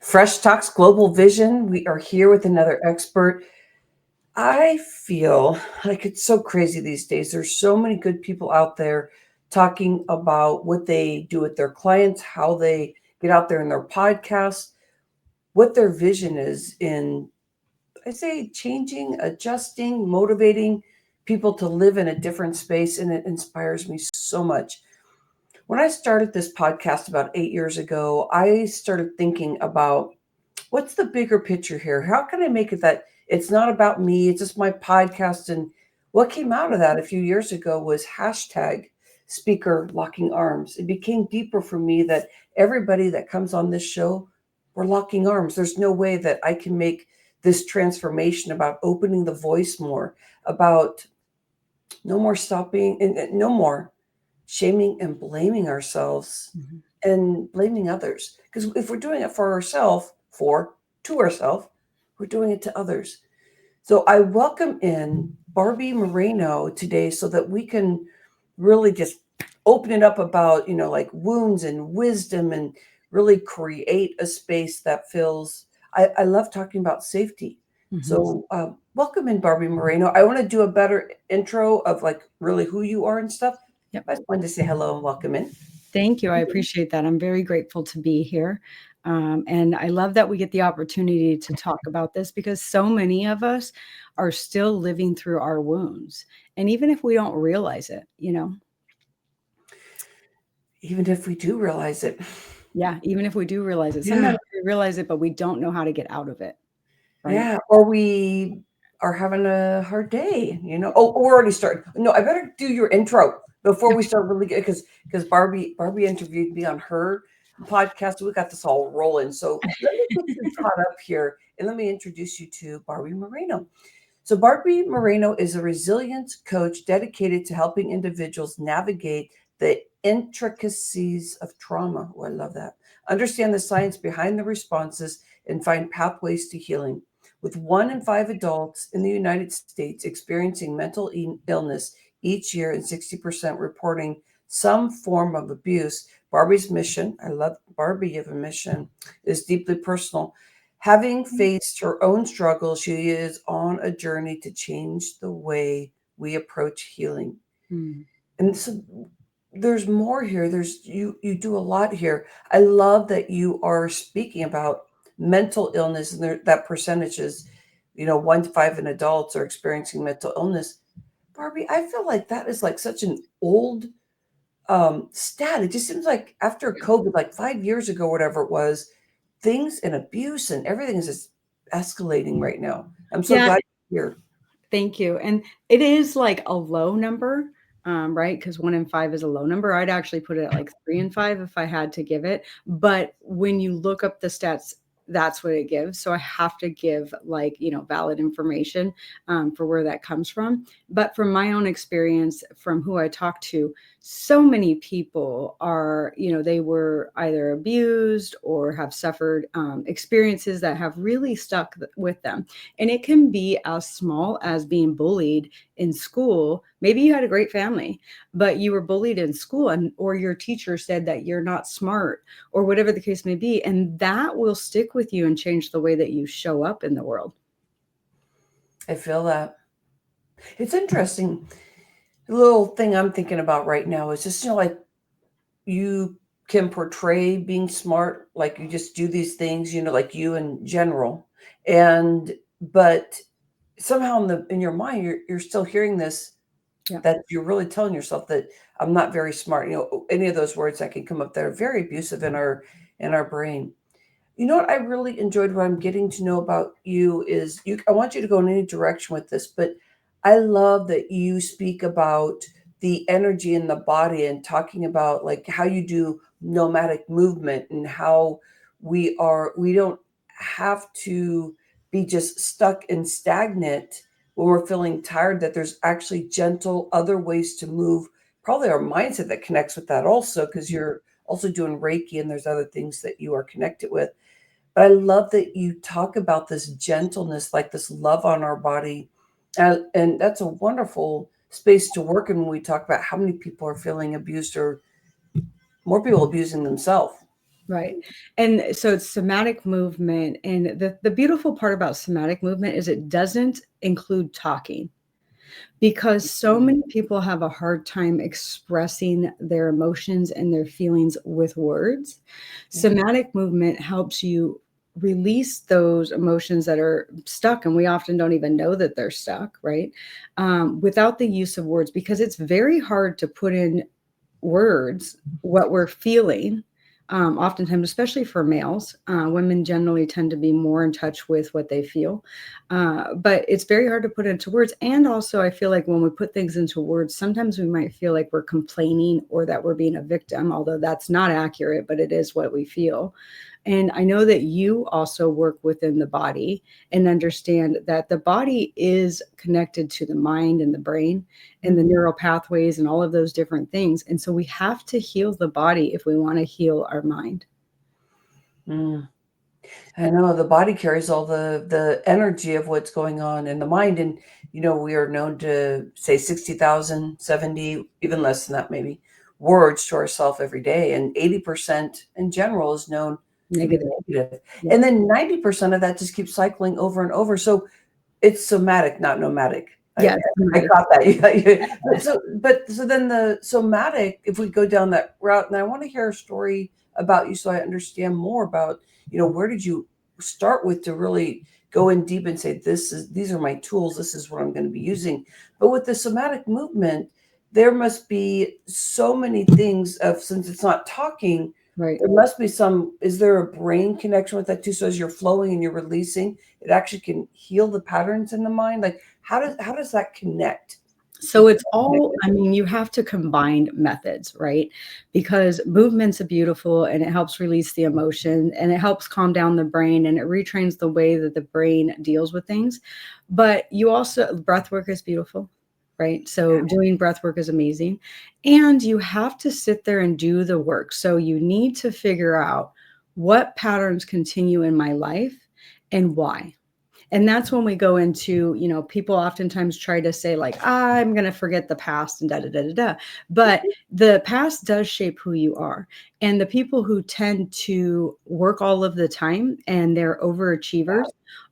Fresh Talks Global Vision. We are here with another expert. I feel like it's so crazy these days. There's so many good people out there talking about what they do with their clients, how they get out there in their podcasts, what their vision is in, I say, changing, adjusting, motivating people to live in a different space. And it inspires me so much. When I started this podcast about 8 years ago, I started thinking about what's the bigger picture here? How can I make it that it's not about me, it's just my podcast? And what came out of that a few years ago was hashtag speaker locking arms. It became deeper for me that everybody that comes on this show, we're locking arms. There's no way that I can make this transformation about opening the voice more, about no more stopping and no more shaming and blaming ourselves Mhm. and blaming others. Because if we're doing it for ourselves, to ourselves, we're doing it to others. So I welcome in Barbie Moreno today so that we can really just open it up about, like wounds and wisdom and really create a space that feels, I love talking about safety. Mhm. So welcome in Barbie Moreno. I want to do a better intro of like really who you are and stuff. Yep. I just wanted to say hello and welcome in. Thank you. I appreciate that. I'm very grateful to be here. And I love that we get the opportunity to talk about this because so many of us are still living through our wounds. And even if we don't realize it. Even if we do realize it. Yeah, even if we do realize it. Yeah. Sometimes we realize it, but we don't know how to get out of it. Right. Yeah. Or we are having a hard day. Oh, we're already starting. No, I better do your intro before we start really good because Barbie interviewed me on her podcast. We got this all rolling. So let me get you caught up here and let me introduce you to Barbie Moreno. So Barbie Moreno is a resilience coach dedicated to helping individuals navigate the intricacies of trauma. Oh, I love that. Understand the science behind the responses and find pathways to healing. With 1 in 5 adults in the United States experiencing mental illness each year and 60% reporting some form of abuse, Barbie's mission, I love Barbie of a mission, is deeply personal. Having faced her own struggles, she is on a journey to change the way we approach healing. Mm. And so there's more here. You do a lot here. I love that you are speaking about mental illness and that percentage is, 1 to 5 in adults are experiencing mental illness. Barbie, I feel like that is like such an old stat. It just seems like after COVID, like 5 years ago, whatever it was, things and abuse and everything is just escalating right now. I'm so Yeah, glad you're here. thank you. And it is like a low number, right? Because 1 in 5 is a low number. I'd actually put it at like 3 in 5 if I had to give it. But when you look up the stats, that's what it gives. So I have to give valid information for where that comes from. But from my own experience, from who I talk to, so many people they were either abused or have suffered experiences that have really stuck with them. And it can be as small as being bullied in school. Maybe you had a great family, but you were bullied in school or your teacher said that you're not smart or whatever the case may be. And that will stick with you and change the way that you show up in the world. I feel that. It's interesting. The little thing I'm thinking about right now is just, like you can portray being smart, like you just do these things, like you in general. And, but somehow in your mind, you're still hearing this Yeah. that you're really telling yourself that I'm not very smart. Any of those words that can come up that are very abusive in our brain. You know what I really enjoyed what I'm getting to know about you is I want you to go in any direction with this, but I love that you speak about the energy in the body and talking about like how you do nomadic movement and how we don't have to be just stuck and stagnant when we're feeling tired, that there's actually gentle other ways to move, probably our mindset that connects with that also because you're also doing reiki and there's other things that you are connected with. But I love that you talk about this gentleness, like this love on our body. And that's a wonderful space to work in when we talk about how many people are feeling abused or more people abusing themselves. Right. And so it's somatic movement. And the beautiful part about somatic movement is it doesn't include talking because so Mm, many people have a hard time expressing their emotions and their feelings with words. yeah. Somatic movement helps you release those emotions that are stuck, and we often don't even know that they're stuck, right? Without the use of words, because it's very hard to put in words what we're feeling. Oftentimes, especially for males, women generally tend to be more in touch with what they feel. But it's very hard to put into words. And also, I feel like when we put things into words, sometimes we might feel like we're complaining or that we're being a victim, although that's not accurate, but it is what we feel. And I know that you also work within the body and understand that the body is connected to the mind and the brain and the Mhm. neural pathways and all of those different things. And so we have to heal the body if we want to heal our mind. Mm. I know the body carries all the energy of what's going on in the mind, and we are known to say 60,000, 70, even less than that, maybe, words to ourselves every day, and 80% in general is known to be Negative. negative, Yep. and then 90% of that just keeps cycling over and over. So it's somatic, not nomadic. I Yes. I Somatic. got that. Yeah, but so then the somatic, if we go down that route, and I want to hear a story about you so I understand more about, where did you start with to really go in deep and say, these are my tools, this is what I'm going to be using. But with the somatic movement, there must be so many things of, since it's not talking, Right. there must be some, is there a brain connection with that too? So as you're flowing and you're releasing, it actually can heal the patterns in the mind. Like how does that connect So with it's the all, I mean, you have to combine methods, right? Because movement's a beautiful and it helps release the emotion and it helps calm down the brain and it retrains the way that the brain deals with things. But you also, breath work is beautiful, right? So doing breath work is amazing. And you have to sit there and do the work. So you need to figure out what patterns continue in my life and why. And that's when we go into, people oftentimes try to say, like, I'm going to forget the past and da da da da da. But the past does shape who you are. And the people who tend to work all of the time and they're overachievers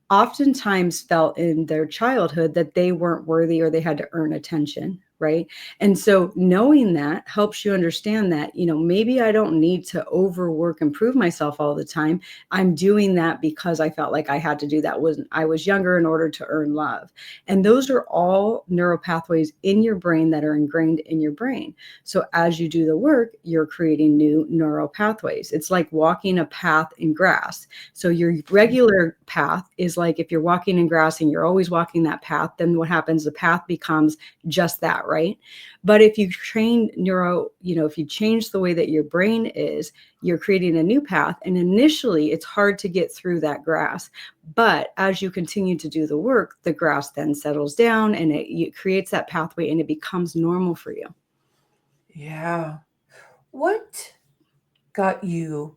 oftentimes felt in their childhood that they weren't worthy or they had to earn attention. Right. And so knowing that helps you understand that, maybe I don't need to overwork and prove myself all the time. I'm doing that because I felt like I had to do that when I was younger in order to earn love. And those are all neural pathways in your brain that are ingrained in your brain. So as you do the work, you're creating new neural pathways. It's like walking a path in grass. So your regular path is like if you're walking in grass and you're always walking that path, then what happens? The path becomes just that, right? But if you train if you change the way that your brain is, you're creating a new path. And initially, it's hard to get through that grass. But as you continue to do the work, the grass then settles down and it creates that pathway and it becomes normal for you. Yeah. What got you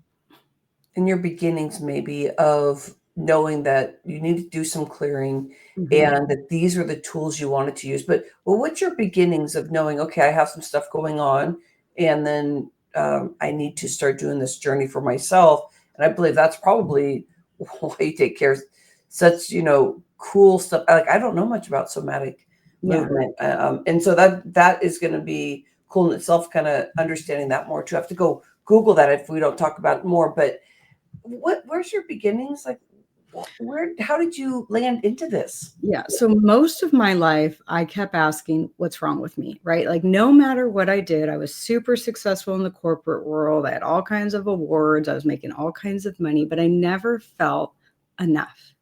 in your beginnings maybe of knowing that you need to do some clearing Mhm. and that these are the tools you wanted to use? But what's your beginnings of knowing, okay, I have some stuff going on, and then I need to start doing this journey for myself. And I believe that's probably why you take care of such, cool stuff. Like I don't know much about somatic Yeah. movement. And so that is going to be cool in itself, kind of understanding that more too. I have to go Google that if we don't talk about it more. But where's your beginnings? Like, how did you land into this? Yeah. So most of my life, I kept asking, what's wrong with me? Right. Like, no matter what I did, I was super successful in the corporate world. I had all kinds of awards. I was making all kinds of money, but I never felt enough.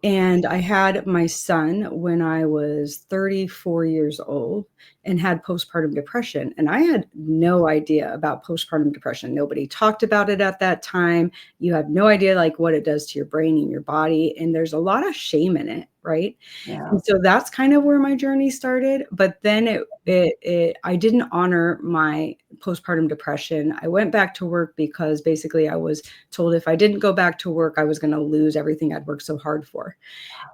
And I had my son when I was 34 years old and had postpartum depression. And I had no idea about postpartum depression. Nobody talked about it at that time. You have no idea like what it does to your brain and your body. And there's a lot of shame in it, right? Yeah. And so that's kind of where my journey started. But then I didn't honor my postpartum depression. I went back to work because basically I was told if I didn't go back to work, I was going to lose everything I'd worked so hard for.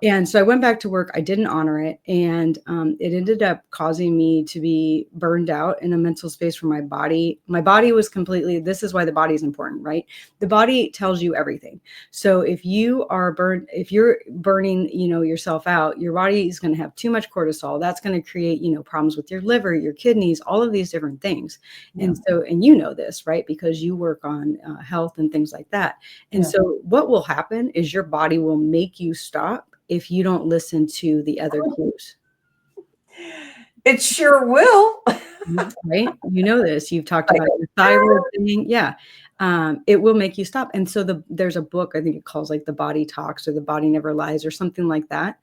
And so I went back to work. I didn't honor it. And it ended up causing me to be burned out in a mental space where my body was completely, this is why the body is important, right? The body tells you everything. So if you're burning, yourself out, your body is going to have too much cortisol. That's going to create, problems with your liver, your kidneys, all of these different things. Yeah. And this, right? Because you work on health and things like that. And Yeah. so what will happen is your body will make you stop if you don't listen to the other cues. It sure will. Right? You know this. You've talked Like, about your thyroid thing. Yeah. It will make you stop. And so there's a book, I think it calls like The Body Talks or The Body Never Lies or something like that.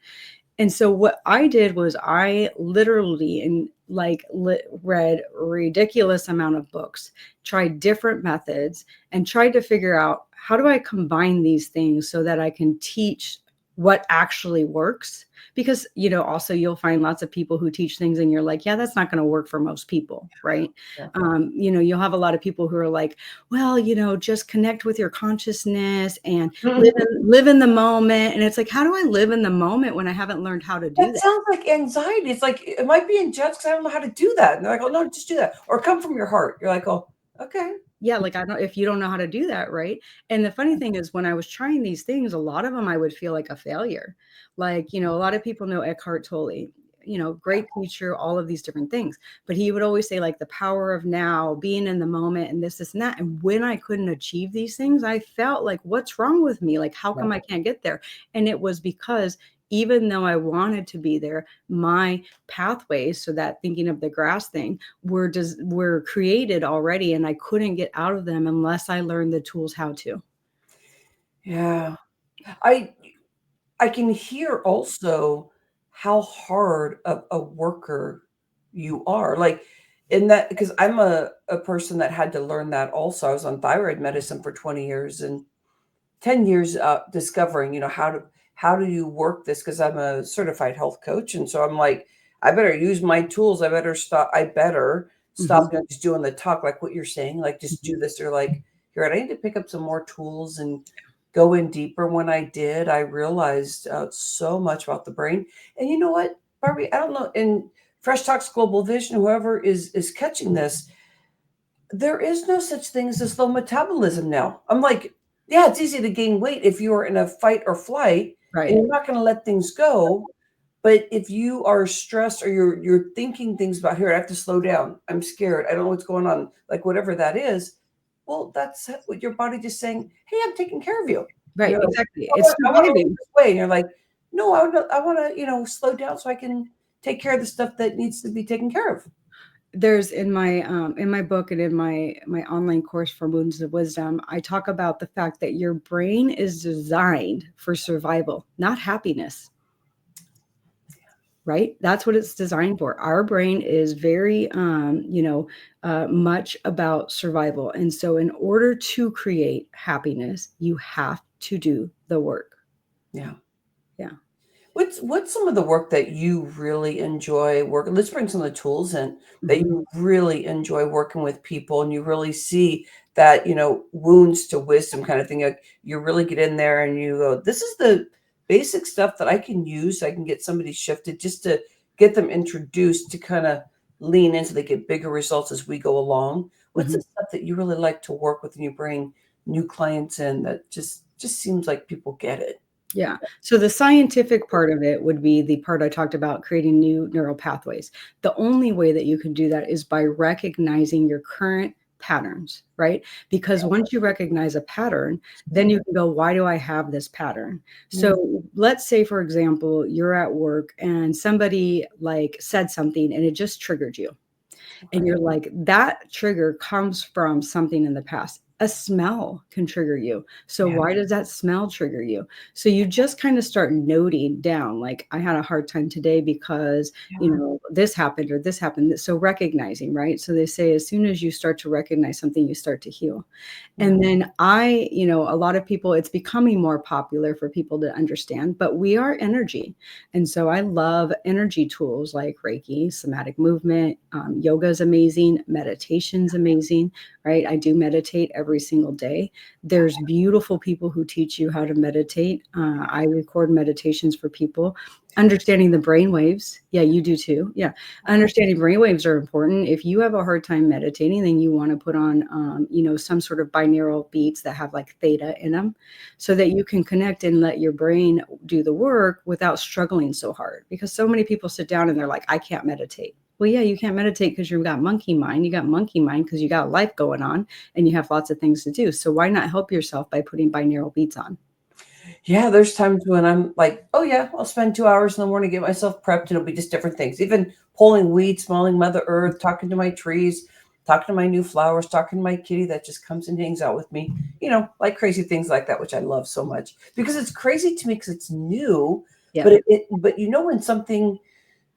And so what I did was I literally read a ridiculous amount of books, tried different methods, and tried to figure out how do I combine these things so that I can teach what actually works. Because, also you'll find lots of people who teach things and you're like, yeah, that's not going to work for most people. Right. Yeah. You'll have a lot of people who are like, well, just connect with your consciousness and Mhm. live in the moment. And it's like, how do I live in the moment when I haven't learned how to do That that? sounds like anxiety. It's like, it might be in judge because I don't know how to do that. And they're like, oh, no, just do that. Or come from your heart. You're like, oh, okay. Yeah, like if you don't know how to do that, right? And the funny thing is when I was trying these things, a lot of them I would feel like a failure. Like, a lot of people know Eckhart Tolle, great teacher, all of these different things. But he would always say like the power of now, being in the moment and this and that. And when I couldn't achieve these things, I felt like, what's wrong with me? Like, how come I can't get there? And it was because even though I wanted to be there, my pathways, so that thinking of the grass thing, were created already, and I couldn't get out of them unless I learned the tools how to. Yeah. I I can hear also how hard of a worker you are. Like in that, because I'm a person that had to learn that also. I was on thyroid medicine for 20 years and 10 years discovering, how do you work this? Because I'm a certified health coach. And so I'm like, I better use my tools. I better stop, Mhm, just doing the talk, like what you're saying, like just mhm. do this. Or like, here, I need to pick up some more tools and go in deeper. When I did, I realized so much about the brain. And you know what, Barbie, I don't know, in Fresh Talks Global Vision, whoever is catching this, there is no such thing as a slow metabolism now. I'm like, yeah, it's easy to gain weight if you are in a fight or flight and Right, you're not going to let things go. But if you are stressed or you're thinking things about, here, I have to slow down. I'm scared. I don't know what's going on. Like whatever that is. Well, that's what your body just saying, hey, I'm taking care of you. And right, you're like, exactly. It's I want to go surviving. this way. And you're like, no, I want to, slow down so I can take care of the stuff that needs to be taken care of. There's in my book and in my online course for Wounds of Wisdom, I talk about the fact that your brain is designed for survival, not happiness. Right? That's what it's designed for. Our brain is very, much about survival. And so, in order to create happiness, you have to do the work. Yeah. Yeah. What's some of the work that you really enjoy working? Let's bring some of the tools in that Mhm. you really enjoy working with people, and you really see that, wounds to wisdom kind of thing. Like you really get in there and you go, this is the basic stuff that I can use. So I can get somebody shifted just to get them introduced to kind of lean into, they get bigger results as we go along. What's the Mhm. stuff that you really like to work with and you bring new clients in that just seems like people get it? Yeah. So the scientific part of it would be the part I talked about, creating new neural pathways. The only way that you can do that is by recognizing your current patterns, right? Because once you recognize a pattern, then you can go, why do I have this pattern? Yeah. So let's say, for example, you're at work and somebody like said something and it just triggered you. And Okay. you're like, that trigger comes from something in the past. A smell can trigger you. So Yeah. why does that smell trigger you? So you just kind of start noting down, like, I had a hard time today because, Yeah. this happened or this happened. So recognizing, right? So they say as soon as you start to recognize something, you start to heal. Yeah. And then a lot of people, it's becoming more popular for people to understand, but we are energy. And so I love energy tools like Reiki, somatic movement, yoga is amazing, meditation's amazing, right? I do meditate every every single day. There's beautiful people who teach you how to meditate. I record meditations for people. Understanding the brain waves. Yeah, you do too. Yeah. Understanding brain waves are important. If you have a hard time meditating, then you want to put on, some sort of binaural beats that have like theta in them so that you can connect and let your brain do the work without struggling so hard. Because so many people sit down and they're like, I can't meditate. Well, yeah, you can't meditate because you've got monkey mind. You got monkey mind because you got life going on and you have lots of things to do. So why not help yourself by putting binaural beats on? Yeah, there's times when I'm like, oh yeah, I'll spend 2 hours in the morning, get myself prepped, and it'll be just different things. Even pulling weeds, smelling Mother Earth, talking to my trees, talking to my new flowers, talking to my kitty that just comes and hangs out with me. Like crazy things like that, which I love so much because it's crazy to me because it's new, Yeah. but when something,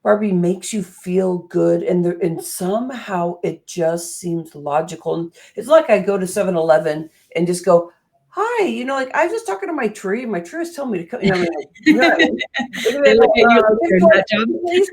Barbie, makes you feel good and somehow it just seems logical. And it's like I go to 7-Eleven and just go, hi, like I was just talking to my tree. My tree was telling me to come, I mean, like, what I mean? They look at you like Just you're a go nut ahead, job. please.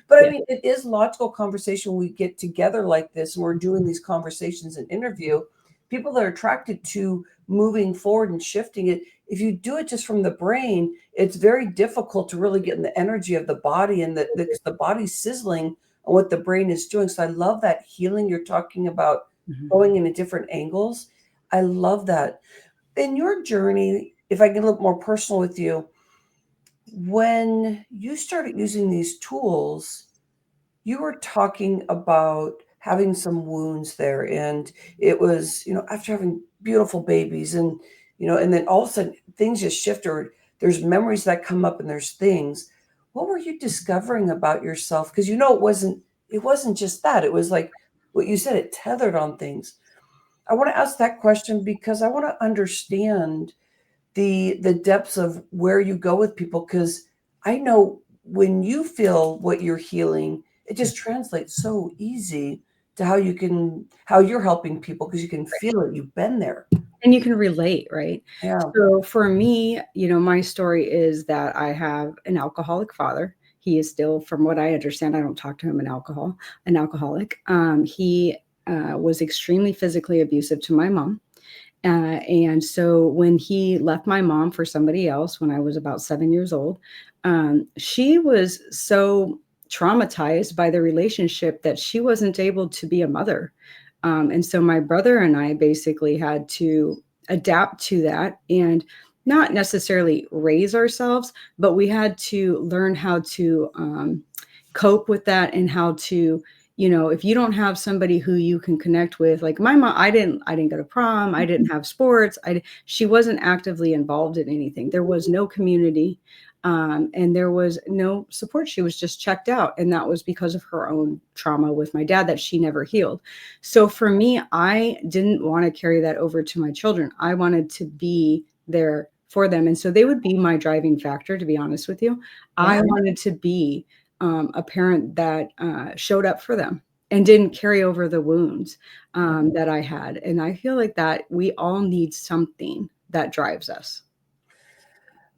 But I Yeah. mean, it is logical conversation when we get together like this and we're doing these conversations and interview. People that are attracted to moving forward and shifting it. If you do it just from the brain, it's very difficult to really get in the energy of the body and the body's sizzling on what the brain is doing. So I love that healing you're talking about, Mhm. going into different angles. I love that. In your journey, if I get a little more personal with you, when you started using these tools, you were talking about having some wounds there, and it was, after having beautiful babies, and then all of a sudden things just shift, or there's memories that come up and there's things. What were you discovering about yourself? Because it wasn't just that. It was like what you said, it tethered on things. I want to ask that question because I want to understand the depths of where you go with people, because I know when you feel what you're healing, it just translates so easy to how you're helping people because you can feel it. You've been there. And you can relate, right? Yeah. So for me, my story is that I have an alcoholic father. He is still, from what I understand, I don't talk to him an alcoholic. He was extremely physically abusive to my mom. And so when he left my mom for somebody else when I was about 7 years old, she was so traumatized by the relationship that she wasn't able to be a mother. And so my brother and I basically had to adapt to that and not necessarily raise ourselves, but we had to learn how to cope with that and how to, if you don't have somebody who you can connect with, like my mom, I didn't go to prom, I didn't have sports, she wasn't actively involved in anything. There was no community, and there was no support. She was just checked out, and that was because of her own trauma with my dad that she never healed. So for me, I didn't want to carry that over to my children. I wanted to be there for them, and so they would be my driving factor, to be honest with you. Yeah. I wanted to be a parent that showed up for them and didn't carry over the wounds that I had. And I feel like that we all need something that drives us.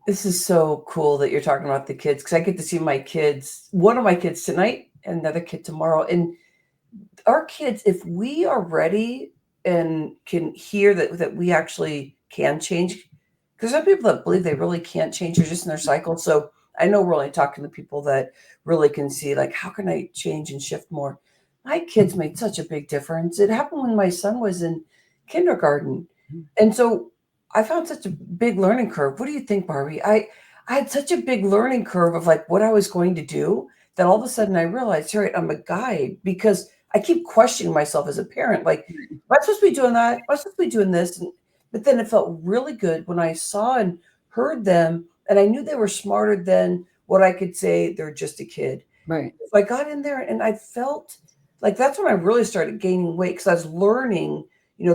This is so cool that you're talking about the kids because I get to see my kids, one of my kids tonight, and another kid tomorrow. And our kids, if we are ready and can hear that we actually can change, because some people that believe they really can't change, they're just in their cycle. So I know we're only talking to people that really can see, like, how can I change and shift more? My kids made such a big difference. It happened when my son was in kindergarten. And so I found such a big learning curve. What do you think, Barbie? I had such a big learning curve of like what I was going to do that all of a sudden I realized, all right, I'm a guide because I keep questioning myself as a parent. Like, am I supposed to be doing that? Am I supposed to be doing this? But then it felt really good when I saw and heard them, and I knew they were smarter than what I could say. They're just a kid. Right. So I got in there and I felt like that's when I really started gaining weight because I was learning,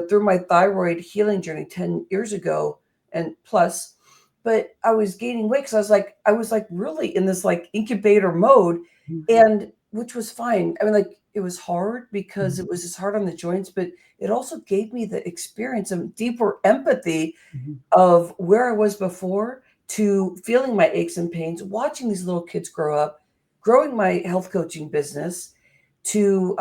through my thyroid healing journey 10 years ago and plus. But I was gaining weight because I was like really in this like incubator mode, Mhm. and which was fine. I mean, like it was hard because Mhm. it was just hard on the joints, but it also gave me the experience of deeper empathy Mhm. of where I was before to feeling my aches and pains, watching these little kids grow up, growing my health coaching business to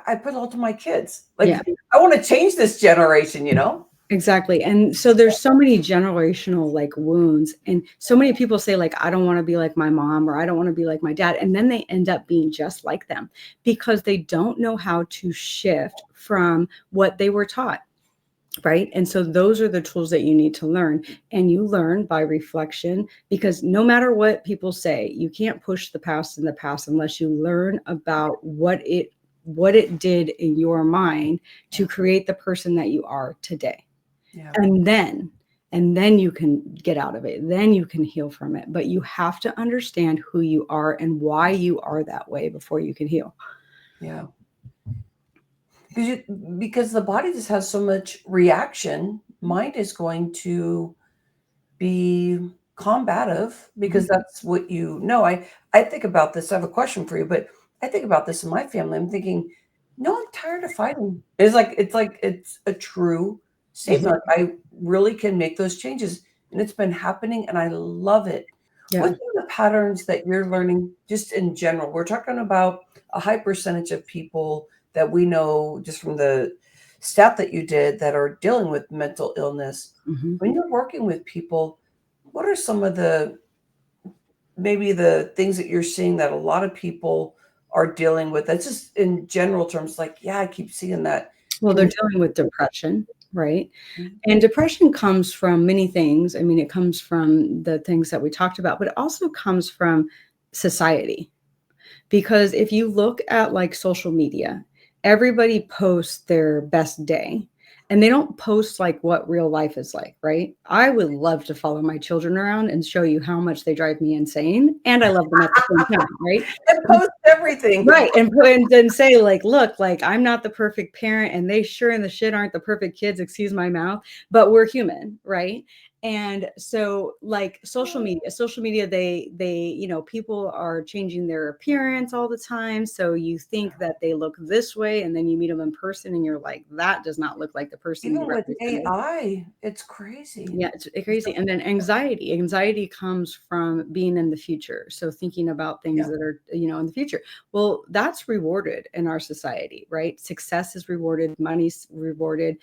I put it all to my kids. Yeah. Like, I want to change this generation, you know? Exactly. And so there's so many generational like wounds, and so many people say like, I don't want to be like my mom, or I don't want to be like my dad. And then they end up being just like them because they don't know how to shift from what they were taught. Right. And so those are the tools that you need to learn. And you learn by reflection, because no matter what people say, you can't push the past in the past unless you learn about what it did in your mind to create the person that you are today. Yeah. And then you can get out of it. Then you can heal from it. But you have to understand who you are and why you are that way before you can heal. Yeah. Because the body just has so much reaction. Mind is going to be combative because that's what you know. I think about this. I have a question for you, but I think about this in my family. I'm thinking, no, I'm tired of fighting. It's a true Mhm. statement. I really can make those changes, and it's been happening, and I love it. Yeah. What are the patterns that you're learning just in general? We're talking about a high percentage of people that we know just from the stat that you did that are dealing with mental illness. Mhm. When you're working with people, what are some of the maybe the things that you're seeing that a lot of people are dealing with? That's just in general terms, like, yeah, I keep seeing that. Well, Can they're you dealing with depression, right? Mhm. And depression comes from many things. I mean, it comes from the things that we talked about, but it also comes from society. Because if you look at like social media, everybody posts their best day, and they don't post like what real life is like, right? I would love to follow my children around and show you how much they drive me insane, and I love them at the same time, right? and post everything? Right, and put and then say, like, "Look, like, I'm not the perfect parent, and they sure in the shit aren't the perfect kids, excuse my mouth, but we're human," right? And so, like, social media, people are changing their appearance all the time, so you think that they look this way, and then you meet them in person, and you're like, "That does not look like the person you Even with represented." AI, it's crazy. Yeah, it's crazy. And then anxiety. Anxiety comes from being in the future. So thinking about things Yeah. that are, in the future. Well, that's rewarded in our society, right? Success is rewarded, money's rewarded,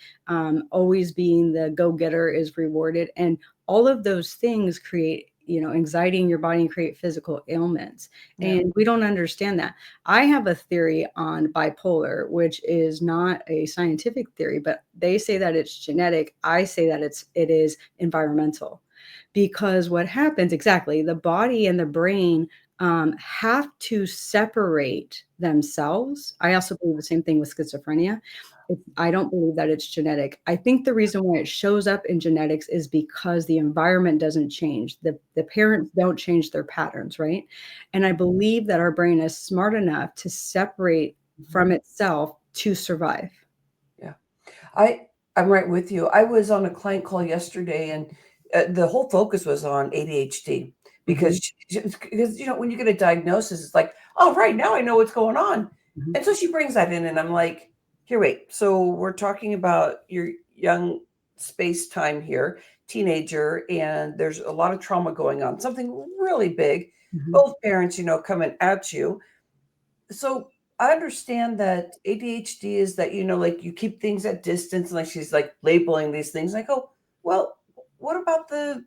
always being the go-getter is rewarded. And all of those things create, anxiety in your body and create physical ailments. Yeah. And we don't understand that. I have a theory on bipolar, which is not a scientific theory, but they say that it's genetic. I say that it is environmental, because what happens exactly, the body and the brain have to separate themselves. I also believe the same thing with schizophrenia. I don't believe that it's genetic. I think the reason why it shows up in genetics is because the environment doesn't change. The parents don't change their patterns, right? And I believe that our brain is smart enough to separate from itself to survive. Yeah. I I'm right with you. I was on a client call yesterday, and the whole focus was on ADHD because Mhm, because when you get a diagnosis, it's like, oh, right now I know what's going on, mhm, and so she brings that in, and I'm like, here, wait. So we're talking about your young space time here, teenager, and there's a lot of trauma going on, something really big. mhm. Both parents, coming at you, so I understand that ADHD is that, like you keep things at distance, and like she's like labeling these things. I go, well, what about the,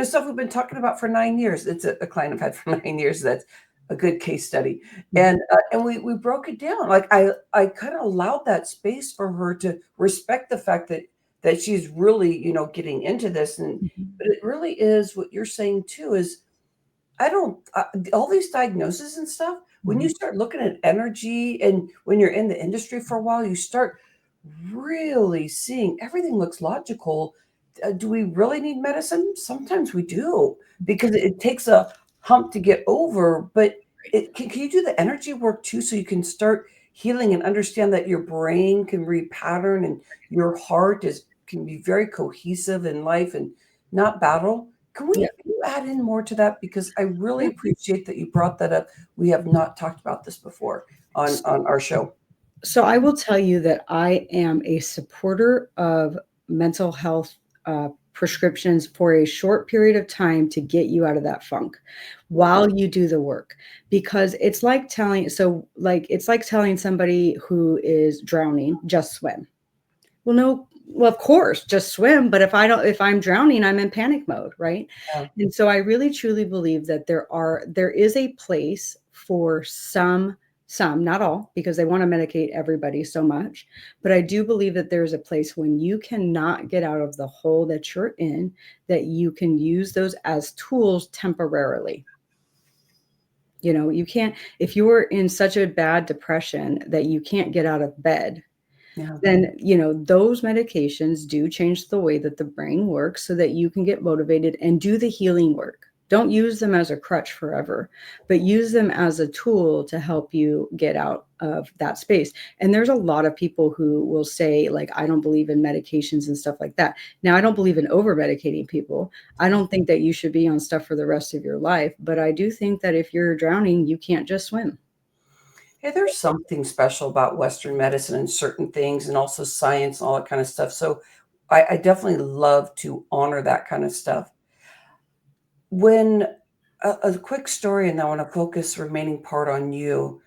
stuff we've been talking about for 9 years? It's a client I've had for 9 years. That's a good case study. Mhm. And we broke it down. Like I kind of allowed that space for her to respect the fact that she's really, getting into this. And Mhm. but it really is what you're saying too is I don't all these diagnoses and stuff, when you Mhm. start looking at energy and when you're in the industry for a while, you start really seeing everything looks logical. Do we really need medicine? Sometimes we do because it takes a hump to get over, but can you do the energy work too so you can start healing and understand that your brain can repattern and your heart is can be very cohesive in life and not battle? Yeah. Can you add in more to that? Because I really Yeah. appreciate that you brought that up. We have not talked about this before on our show. So I will tell you that I am a supporter of mental health prescriptions for a short period of time to get you out of that funk while you do the work. Because it's like telling somebody who is drowning, just swim. Well, no, well, of course, just swim, but if I'm drowning, I'm in panic mode, right? Yeah. And so I really truly believe that there is a place for some, not all, because they want to medicate everybody so much, but I do believe that there's a place when you cannot get out of the hole that you're in, that you can use those as tools temporarily. You know, you can't, if you're in such a bad depression that you can't get out of bed, Yeah. then, you know, those medications do change the way that the brain works so that you can get motivated and do the healing work. Don't use them as a crutch forever, but use them as a tool to help you get out of that space. And there's a lot of people who will say, like, I don't believe in medications and stuff like that. Now, I don't believe in over medicating people. I don't think that you should be on stuff for the rest of your life. But I do think that if you're drowning, you can't just swim. Hey, there's something special about Western medicine and certain things, and also science and all that kind of stuff. So I definitely love to honor that kind of stuff. When a quick story, and I want to focus the remaining part on you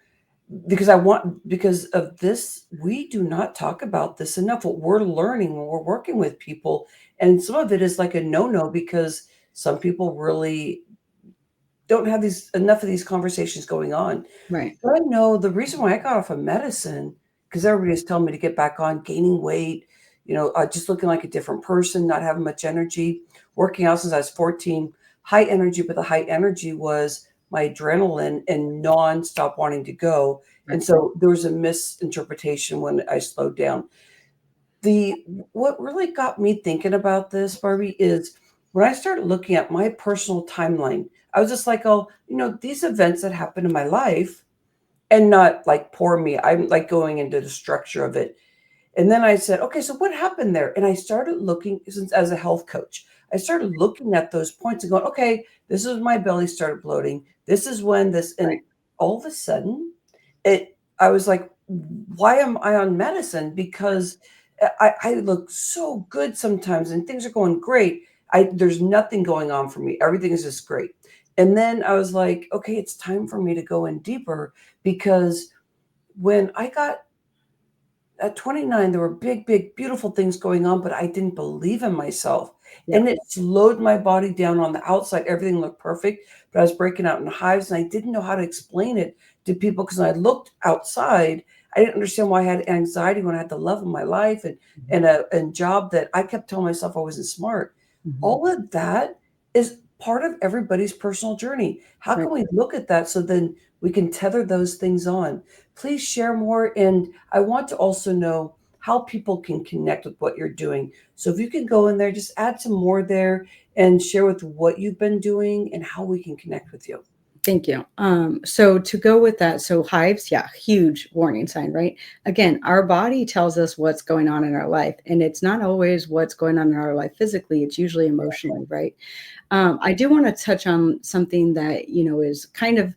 because of this, we do not talk about this enough. What we're learning when we're working with people, and some of it is like a no-no because some people really don't have these enough of these conversations going on. Right. But I know the reason why I got off of medicine, because everybody was telling me to get back on, gaining weight, just looking like a different person, not having much energy, working out since I was 14, high energy, but the high energy was my adrenaline and nonstop wanting to go. Right. And so there was a misinterpretation when I slowed down. The What really got me thinking about this, Barbie, is when I started looking at my personal timeline, I was just like, oh, these events that happened in my life, and not like poor me. I'm like going into the structure of it. And then I said, okay, so what happened there? And I started looking, since as a health coach, I started looking at those points and going, okay, this is when my belly started bloating. This is when this, and Right. all of a sudden, I was like, why am I on medicine? Because I look so good sometimes and things are going great. There's nothing going on for me. Everything is just great. And then I was like, okay, it's time for me to go in deeper because when I got at 29, there were big, big, beautiful things going on, but I didn't believe in myself. Yeah. And it slowed my body down on the outside. Everything looked perfect, but I was breaking out in hives and I didn't know how to explain it to people because when I looked outside, I didn't understand why I had anxiety when I had the love of my life and a job that I kept telling myself I wasn't smart. Mhm. All of that is part of everybody's personal journey. How Right. can we look at that so then we can tether those things on? Please share more. And I want to also know how people can connect with what you're doing. So if you can go in there, just add some more there and share with what you've been doing and how we can connect with you. Thank you. So to go with that, so hives, yeah, huge warning sign, right? Again, our body tells us what's going on in our life, and it's not always what's going on in our life physically. It's usually emotionally, right? I do want to touch on something that is kind of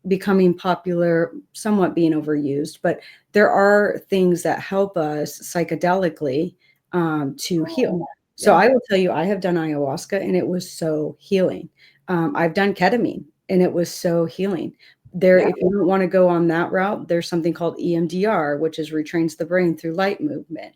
becoming popular, somewhat being overused, but there are things that help us psychedelically to heal. Oh, So yeah, I will tell you, I have done ayahuasca and it was so healing. I've done ketamine and it was so healing. There, yeah, if you don't want to go on that route, there's something called EMDR, which is retrains the brain through light movement.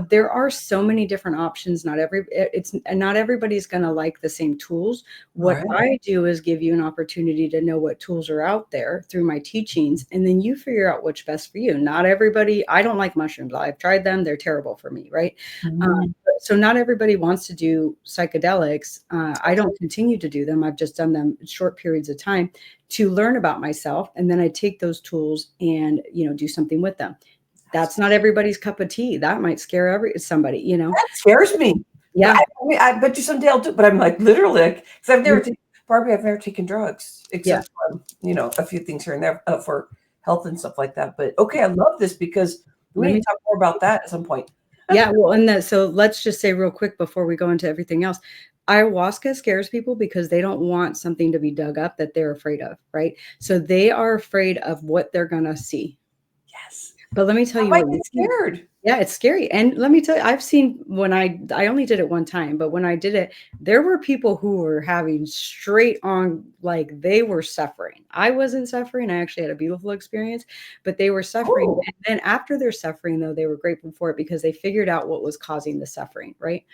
There are so many different options. Not everybody's going to like the same tools. What right. I do is give you an opportunity to know what tools are out there through my teachings, and then you figure out what's best for you. Not everybody, I don't like mushrooms. I've tried them, they're terrible for me, right? Mm, So not everybody wants to do psychedelics. I don't continue to do them. I've just done them in short periods of time to learn about myself, and then I take those tools and do something with them. That's not everybody's cup of tea. That might scare somebody. that scares me. But Yeah, I mean, I bet you someday I'll do it. But I'm like, literally, like, because I've never mm, taken, Barbie, I've never taken drugs yeah. except for, a few things here and there for health and stuff like that. But okay, I love this because we Let need me to talk more about that at some point. Yeah, well, so let's just say real quick before we go into everything else. Ayahuasca scares people because they don't want something to be dug up that they're afraid of, right? So they are afraid of what they're gonna see. Yes. But let me tell I you might what you get can. scared. Yeah, it's scary, and let me tell you, I've seen when I only did it one time, but when I did it, there were people who were having straight on like, they were suffering. I wasn't suffering, I actually had a beautiful experience, but they were suffering, Oh, and then after their suffering, though, they were grateful for it because they figured out what was causing the suffering, right?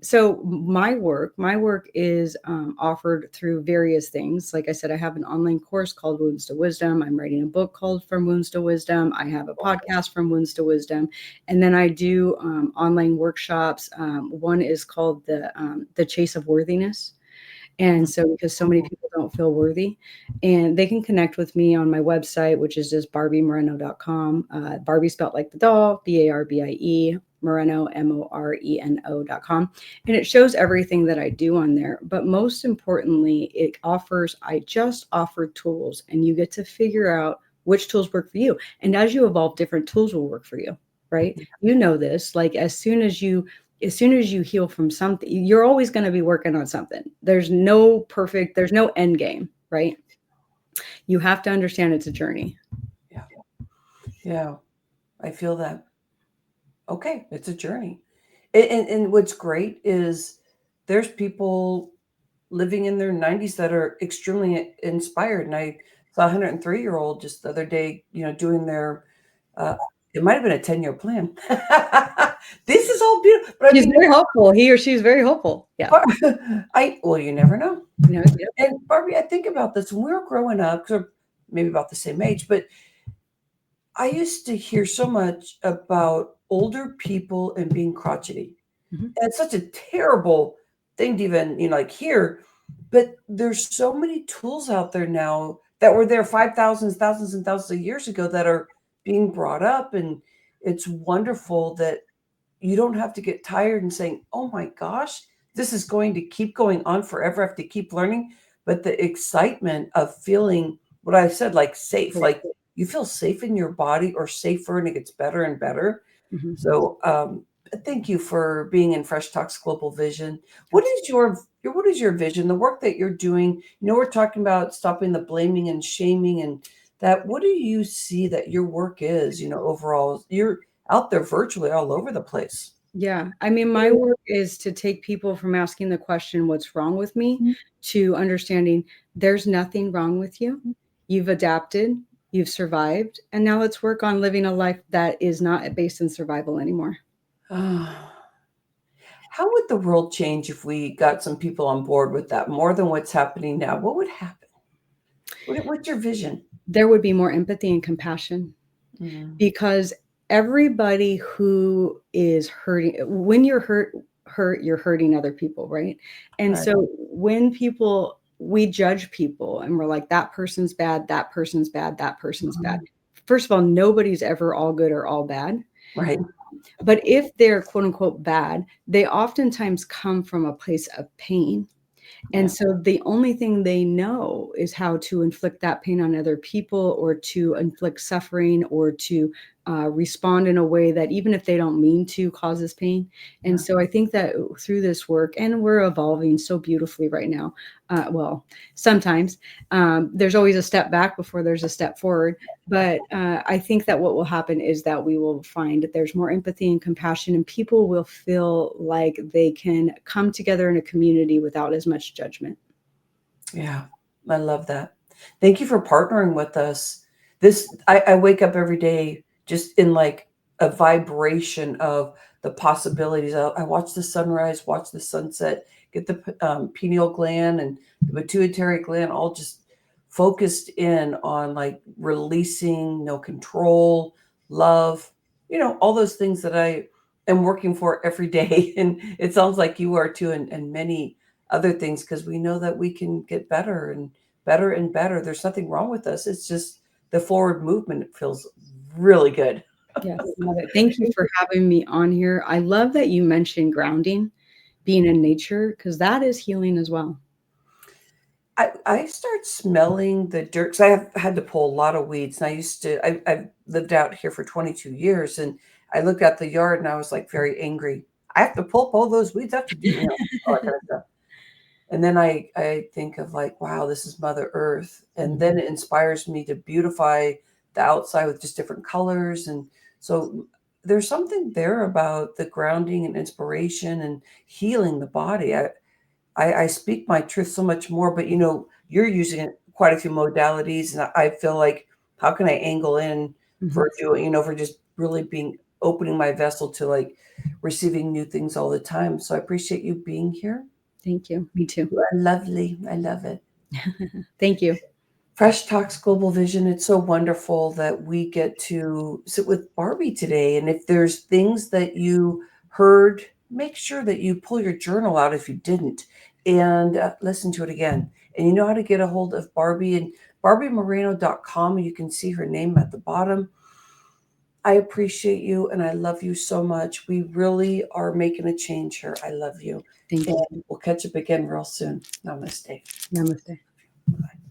So my work is offered through various things. Like I said, I have an online course called Wounds to Wisdom. I'm writing a book called From Wounds to Wisdom. I have a podcast, From Wounds to Wisdom, and then I do online workshops. One is called the Chase of Worthiness. And so, because so many people don't feel worthy, and they can connect with me on my website, which is just barbiemoreno.com. Barbie spelled like the doll, Barbie, Moreno, Moreno.com. And it shows everything that I do on there. But most importantly, I just offer tools, and you get to figure out which tools work for you. And as you evolve, different tools will work for you, right? You know this, like as soon as you heal from something, you're always going to be working on something. There's no end game, right? You have to understand it's a journey. yeah. Yeah. I feel that. Okay. It's a journey. And what's great is there's people living in their 90s that are extremely inspired. And I saw a 103-year-old just the other day, doing their, uh, it might have been a 10-year plan. This is all beautiful. But I She's mean, very hopeful. He or she's very hopeful. Yeah. well, you never know. Yep. And Barbie, I think about this when we were growing up, 'cause we're maybe about the same age, but I used to hear so much about older people and being crotchety. Mhm. And it's such a terrible thing to even, like hear. But there's so many tools out there now that were there 5,000, thousands and thousands of years ago that are being brought up. And it's wonderful that you don't have to get tired and saying, oh my gosh, this is going to keep going on forever. I have to keep learning. But the excitement of feeling what I said, like safe, like you feel safe in your body or safer and it gets better and better. Mhm. So thank you for being in Fresh Talks Global Vision. What is Absolutely. your vision? The work that you're doing. We're talking about stopping the blaming and shaming and that. What do you see that your work is? Overall, you're out there virtually all over the place. Yeah. I mean, my work is to take people from asking the question, what's wrong with me, to understanding there's nothing wrong with you. You've adapted, you've survived, and now let's work on living a life that is not based in survival anymore. How would the world change if we got some people on board with that more than what's happening now? What would happen? What's your vision? There would be more empathy and compassion Mm, because everybody who is hurting, when you're hurt, you're hurting other people, right? And right. so when we judge people and we're like, that person's bad, that person's bad, that person's bad. Mhm. First of all, nobody's ever all good or all bad. Right. But if they're quote unquote bad, they oftentimes come from a place of pain. And Yeah. so the only thing they know is how to inflict that pain on other people or to inflict suffering or to respond in a way that, even if they don't mean to, causes pain. And Yeah. so I think that through this work, and we're evolving so beautifully right now. Well, sometimes there's always a step back before there's a step forward. But I think that what will happen is that we will find that there's more empathy and compassion, and people will feel like they can come together in a community without as much judgment. Yeah, I love that. Thank you for partnering with us. I wake up every day just in like a vibration of the possibilities. I watch the sunrise, watch the sunset, get the pineal gland and the pituitary gland all just focused in on like releasing, no control, love, all those things that I am working for every day. And it sounds like you are too, and many other things because we know that we can get better and better and better. There's nothing wrong with us. It's just the forward movement feels really good. Yes, love it. Thank you for having me on here. I love that you mentioned grounding, being in nature, because that is healing as well. I start smelling the dirt because I have had to pull a lot of weeds. And I've lived out here for 22 years and I looked at the yard and I was like very angry. I have to pull up all those weeds. I have to do, all that kind of stuff. And then I think of like, wow, this is Mother Earth. And Mhm. then it inspires me to beautify the outside with just different colors. And so there's something there about the grounding and inspiration and healing the body. I speak my truth so much more, but you're using it quite a few modalities, and I feel like how can I angle in Mhm. for doing, for just really being opening my vessel to like receiving new things all the time. So I appreciate you being here. Thank you. Me too. You are lovely. I love it. Thank you. Fresh Talks Global Vision. It's so wonderful that we get to sit with Barbie today. And if there's things that you heard, make sure that you pull your journal out if you didn't and listen to it again. And you know how to get a hold of Barbie and barbiemoreno.com. You can see her name at the bottom. I appreciate you and I love you so much. We really are making a change here. I love you. Thank you. And we'll catch up again real soon. Namaste. Namaste. Bye.